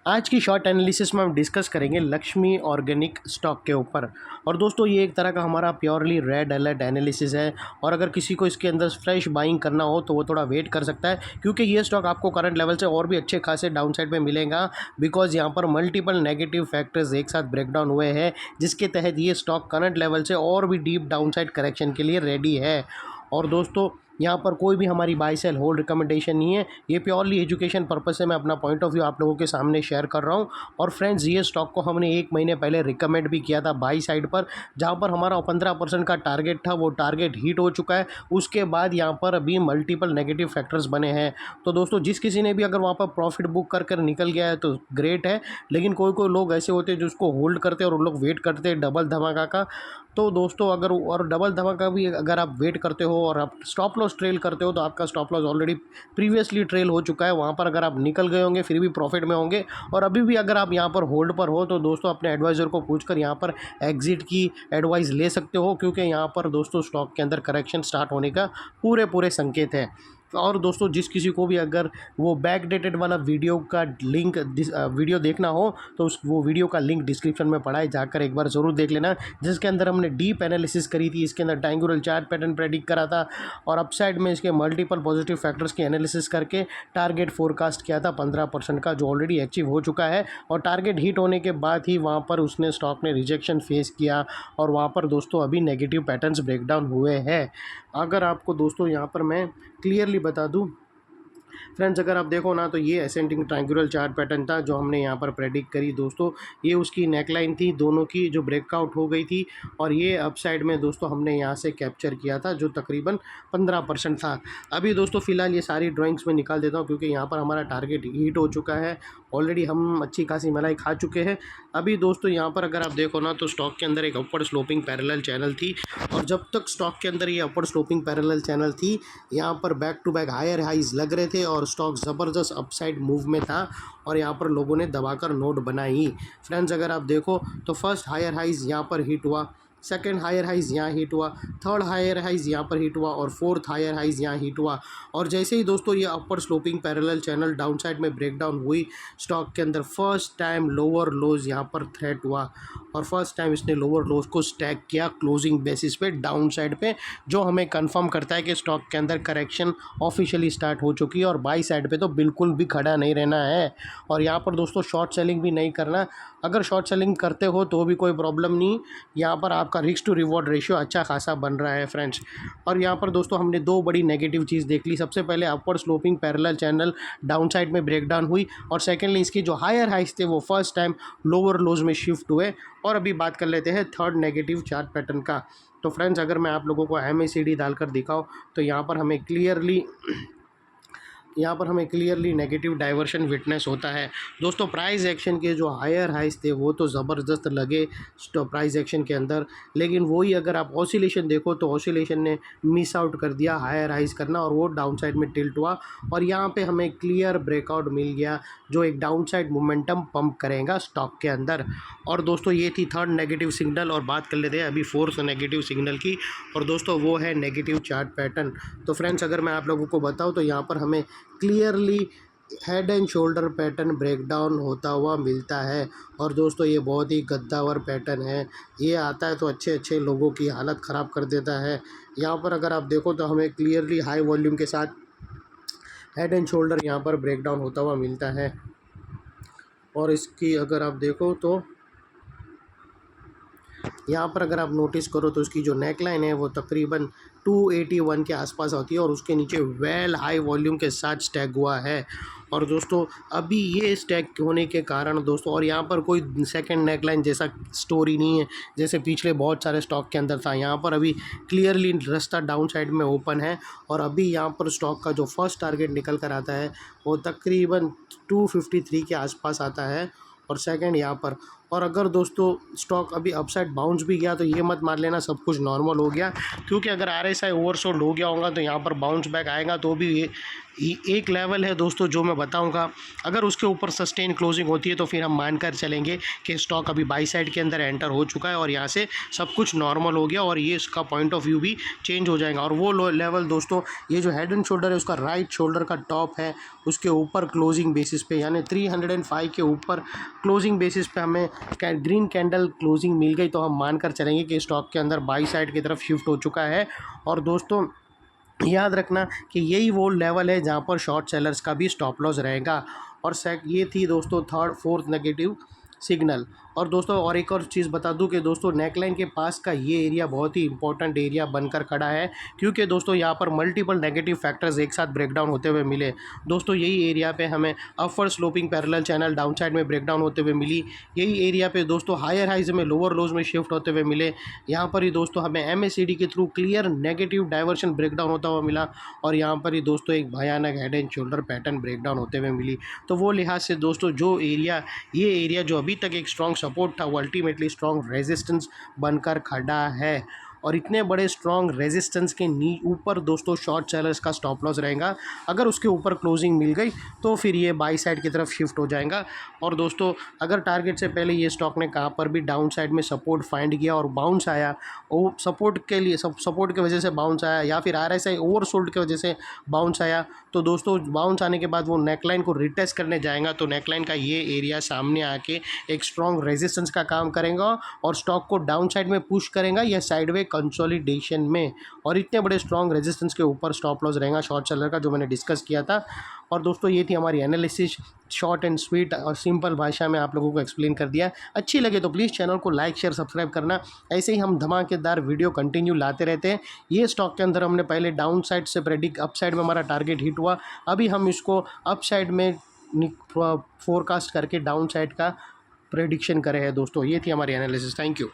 आज की short analysis में हम डिस्कस करेंगे लक्ष्मी ऑर्गेनिक स्टॉक के ऊपर। और दोस्तों ये एक तरह का हमारा प्योरली रेड अलर्ट एनालिसिस है। और अगर किसी को इसके अंदर फ्रेश बाइंग करना हो तो वो थोड़ा वेट कर सकता है, क्योंकि ये स्टॉक आपको करंट लेवल से और भी अच्छे खासे डाउन साइड पे मिलेगा। बिकॉज यहाँ पर मल्टीपल नेगेटिव फैक्टर्स एक साथ ब्रेकडाउन हुए हैं, जिसके तहत ये स्टॉक करंट लेवल से और भी डीप डाउन साइड करेक्शन के लिए रेडी है। और दोस्तों यहाँ पर कोई भी हमारी बाय सेल होल्ड रिकमेंडेशन नहीं है, ये प्योरली एजुकेशन पर्पस से मैं अपना पॉइंट ऑफ व्यू आप लोगों के सामने शेयर कर रहा हूँ। और फ्रेंड्स, ये स्टॉक को हमने 1 महीने पहले रिकमेंड भी किया था बाई साइड पर, जहाँ पर हमारा 15% का टारगेट था, वो टारगेट हिट हो चुका है। उसके बाद यहाँ पर अभी मल्टीपल नेगेटिव फैक्टर्स बने हैं। तो दोस्तों जिस किसी ने भी अगर वहाँ पर प्रॉफिट बुक कर कर निकल गया है तो ग्रेट है, लेकिन कोई कोई लोग ऐसे होते हैं जो उसको होल्ड करते हैं और उन लोग वेट करते हैं डबल धमाका का। तो दोस्तों अगर और डबल धमाका भी अगर आप वेट करते हो और आप स्टॉप लॉस ट्रेल करते हो तो आपका stop loss already previously trail हो चुका है। वहाँ पर अगर आप निकल गए होंगे फिर भी प्रॉफिट में होंगे। और अभी भी अगर आप यहाँ पर होल्ड पर हो तो दोस्तों अपने एडवाइज़र को पूछकर यहाँ पर एग्जिट की एडवाइस ले सकते हो, क्योंकि यहाँ पर दोस्तों स्टॉक के अंदर करेक्शन स्टार्ट होने का पूरे पूरे संकेत है। और दोस्तों जिस किसी को भी अगर वो बैक डेटेड वाला वीडियो का लिंक वीडियो देखना हो तो वो वीडियो का लिंक डिस्क्रिप्शन में पड़ा है, जाकर एक बार ज़रूर देख लेना, जिसके अंदर हमने डीप एनालिसिस करी थी। इसके अंदर ट्रायंगुलर चार्ट पैटर्न प्रेडिक्ट करा था और अपसाइड में इसके मल्टीपल पॉजिटिव फैक्टर्स की एनालिसिस करके टारगेट फोरकास्ट किया था 15% का, जो ऑलरेडी अचीव हो चुका है। और टारगेट हिट होने के बाद ही वहाँ पर उसने स्टॉक ने रिजेक्शन फेस किया और वहाँ पर दोस्तों अभी नेगेटिव पैटर्न्स ब्रेकडाउन हुए हैं। अगर आपको दोस्तों यहाँ पर मैं क्लियरली बता दूं फ्रेंड्स, अगर आप देखो ना तो ये असेंडिंग ट्रायंगुलर चार्ट पैटर्न था जो हमने यहाँ पर प्रेडिक्ट करी दोस्तों। ये उसकी नेकलाइन थी दोनों की जो ब्रेकआउट हो गई थी, और ये अपसाइड में दोस्तों हमने यहाँ से कैप्चर किया था जो तकरीबन 15% था। अभी दोस्तों फ़िलहाल ये सारी ड्राइंग्स में निकाल देता हूँ, क्योंकि यहाँ पर हमारा टारगेट हिट हो चुका है ऑलरेडी, हम अच्छी खासी मलाई खा चुके हैं। अभी दोस्तों यहाँ पर अगर आप देखो ना तो स्टॉक के अंदर एक अपवर्ड स्लोपिंग पैरेलल चैनल थी, और जब तक स्टॉक के अंदर ये अपवर्ड स्लोपिंग पैरेलल चैनल थी यहाँ पर back to back higher highs लग रहे थे और स्टॉक ज़बरदस्त अपसाइड मूव में था, और यहाँ पर लोगों ने दबाकर नोट बनाई। फ्रेंड्स अगर आप देखो तो फर्स्ट हायर हाइज यहाँ पर हिट हुआ, सेकंड हायर हाइज यहाँ हिट हुआ, थर्ड हायर हाइज यहाँ पर हिट हुआ और फोर्थ हायर हाइज यहाँ हिट हुआ। और जैसे ही दोस्तों ये upper sloping parallel channel down side में ब्रेकडाउन हुई, स्टॉक के अंदर फर्स्ट टाइम लोअर लोज यहाँ पर थ्रेट हुआ, और फर्स्ट टाइम इसने लोअर लोज को स्टैक किया क्लोजिंग बेसिस पे डाउन साइड पे, जो हमें कंफर्म करता है कि स्टॉक के अंदर करेक्शन ऑफिशियली स्टार्ट हो चुकी है। और बाई साइड पे तो बिल्कुल भी खड़ा नहीं रहना है, और यहाँ पर दोस्तों शॉर्ट सेलिंग भी नहीं करना। अगर शॉर्ट सेलिंग करते हो तो भी कोई प्रॉब्लम नहीं, यहाँ पर आपका रिस्क टू रिवॉर्ड रेशियो अच्छा खासा बन रहा है फ्रेंड्स। और यहाँ पर दोस्तों हमने दो बड़ी नेगेटिव चीज़ देख ली। सबसे पहले upward sloping parallel channel down side में ब्रेकडाउन हुई, और सेकेंडली इसकी जो हायर हाइज थे वो फर्स्ट टाइम लोअर लोज में शिफ्ट हुए। और अभी बात कर लेते हैं थर्ड नेगेटिव चार्ट पैटर्न का। तो फ्रेंड्स अगर मैं आप लोगों को MACD डालकर दिखाऊं तो यहाँ पर हमें क्लियरली नेगेटिव डाइवर्शन विटनेस होता है दोस्तों। प्राइस एक्शन के जो हायर हाइज थे वो तो ज़बरदस्त लगे प्राइस एक्शन के अंदर, लेकिन वही अगर आप ऑसिलेशन देखो तो ऑसिलेशन ने मिस आउट कर दिया हायर हाइज करना, और वो डाउन साइड में टिल्ट हुआ। और यहाँ पे हमें क्लियर ब्रेकआउट मिल गया जो एक डाउन साइड मोमेंटम पंप करेगा स्टॉक के अंदर। और दोस्तों ये थी थर्ड नेगेटिव सिग्नल, और बात कर लेते हैं अभी फोर्थ नेगेटिव सिग्नल की, और दोस्तों वो है नेगेटिव चार्ट पैटर्न। तो फ्रेंड्स अगर मैं आप लोगों को बताऊँ तो यहाँ पर हमें clearly head and shoulder pattern breakdown होता हुआ मिलता है। और दोस्तों ये बहुत ही गद्दावर पैटर्न है, ये आता है तो अच्छे अच्छे लोगों की हालत ख़राब कर देता है। यहाँ पर अगर आप देखो तो हमें क्लियरली हाई वॉल्यूम के साथ हेड एंड शोल्डर यहाँ पर ब्रेकडाउन होता हुआ मिलता है। और इसकी अगर आप देखो तो यहाँ पर अगर आप नोटिस करो तो उसकी जो नेकलाइन है वो तकरीबन 281 के आसपास होती है, और उसके नीचे वेल हाई वॉल्यूम के साथ स्टैक हुआ है। और दोस्तों अभी ये स्टैक होने के कारण दोस्तों, और यहाँ पर कोई सेकंड नेकलाइन जैसा स्टोरी नहीं है जैसे पिछले बहुत सारे स्टॉक के अंदर था। यहाँ पर अभी क्लियरली रास्ता डाउन साइड में ओपन है, और अभी यहाँ पर स्टॉक का जो फर्स्ट टारगेट निकल कर आता है वो तकरीबन 253 के आसपास आता है। और सेकंड यहाँ पर। और अगर दोस्तों स्टॉक अभी अपसाइड बाउंस भी गया तो ये मत मान लेना सब कुछ नॉर्मल हो गया, क्योंकि अगर RSI ओवरसोल्ड हो गया होगा तो यहाँ पर बाउंस बैक आएगा तो भी एक लेवल है दोस्तों जो मैं बताऊंगा, अगर उसके ऊपर सस्टेन क्लोजिंग होती है तो फिर हम मानकर चलेंगे कि स्टॉक अभी बाई साइड के अंदर एंटर हो चुका है और यहाँ से सब कुछ नॉर्मल हो गया और ये इसका पॉइंट ऑफ व्यू भी चेंज हो जाएगा। और वो लेवल दोस्तों, ये जो हेड एंड शोल्डर है उसका राइट शोल्डर का टॉप है, उसके ऊपर क्लोजिंग बेसिस पे यानी 305 के ऊपर क्लोजिंग बेसिस पे हमें ग्रीन कैंडल क्लोजिंग मिल गई तो हम मानकर चलेंगे कि स्टॉक के अंदर बाई साइड की तरफ शिफ्ट हो चुका है। और दोस्तों याद रखना कि यही वो लेवल है जहाँ पर शॉर्ट सेलर्स का भी स्टॉप लॉस रहेगा। और ये थी दोस्तों थर्ड फोर्थ नेगेटिव सिग्नल। और दोस्तों और एक और चीज़ बता दूं कि दोस्तों नेकलाइन के पास का ये एरिया बहुत ही इंपॉर्टेंट एरिया बनकर खड़ा है, क्योंकि दोस्तों यहाँ पर मल्टीपल नेगेटिव फैक्टर्स एक साथ ब्रेकडाउन होते हुए मिले। दोस्तों यही एरिया पे हमें upward sloping parallel channel down side में ब्रेकडाउन होते हुए मिली, यही एरिया पे दोस्तों हायर हाइज में लोअर लोज में शिफ्ट होते हुए मिले। यहाँ पर ही दोस्तों हमें MACD के through clear negative diversion breakdown होता हुआ मिला और यहाँ पर ही दोस्तों एक भयानक head and shoulder pattern breakdown होते हुए मिली। तो वो लिहाज से दोस्तों ये एरिया जो अभी तक एक स्ट्रॉन्ग सपोर्ट था वो अल्टीमेटली स्ट्रॉन्ग रेजिस्टेंस बनकर खड़ा है। और इतने बड़े स्ट्रॉन्ग रेजिस्टेंस के ऊपर दोस्तों शॉर्ट सेलर्स का स्टॉप लॉस रहेगा, अगर उसके ऊपर क्लोजिंग मिल गई तो फिर ये बाई साइड की तरफ शिफ्ट हो जाएगा। और दोस्तों अगर टारगेट से पहले ये स्टॉक ने कहाँ पर भी डाउन साइड में सपोर्ट फाइंड किया और बाउंस आया, वो सपोर्ट के लिए सपोर्ट की वजह से बाउंस आया या फिर RSI ओवरसोल्ड की वजह से बाउंस आया, तो दोस्तों बाउंस आने के बाद वो नेकलाइन को रिटेस्ट करने जाएगा तो नेकलाइन का ये एरिया सामने आके एक स्ट्रॉन्ग रेजिस्टेंस का काम करेगा और स्टॉक को डाउन साइड में पुश करेगा या साइडवे कंसोलिडेशन में। और इतने बड़े स्ट्रॉन्ग रेजिस्टेंस के ऊपर स्टॉप लॉस रहेगा शॉर्ट सेलर का, जो मैंने डिस्कस किया था। और दोस्तों ये थी हमारी एनालिसिस, शॉर्ट एंड स्वीट और सिंपल भाषा में आप लोगों को एक्सप्लेन कर दिया। अच्छी लगे तो प्लीज़ चैनल को लाइक शेयर सब्सक्राइब करना, ऐसे ही हम धमाकेदार वीडियो कंटिन्यू लाते रहते हैं। ये स्टॉक के अंदर हमने पहले डाउन साइड से प्रेडिक्ट अप साइड में हमारा टारगेट हिट हुआ, अभी हम इसको अप साइड में फोरकास्ट करके डाउन साइड का प्रेडिक्शन करे हैं दोस्तों। ये थी हमारी एनालिसिस। Thank you.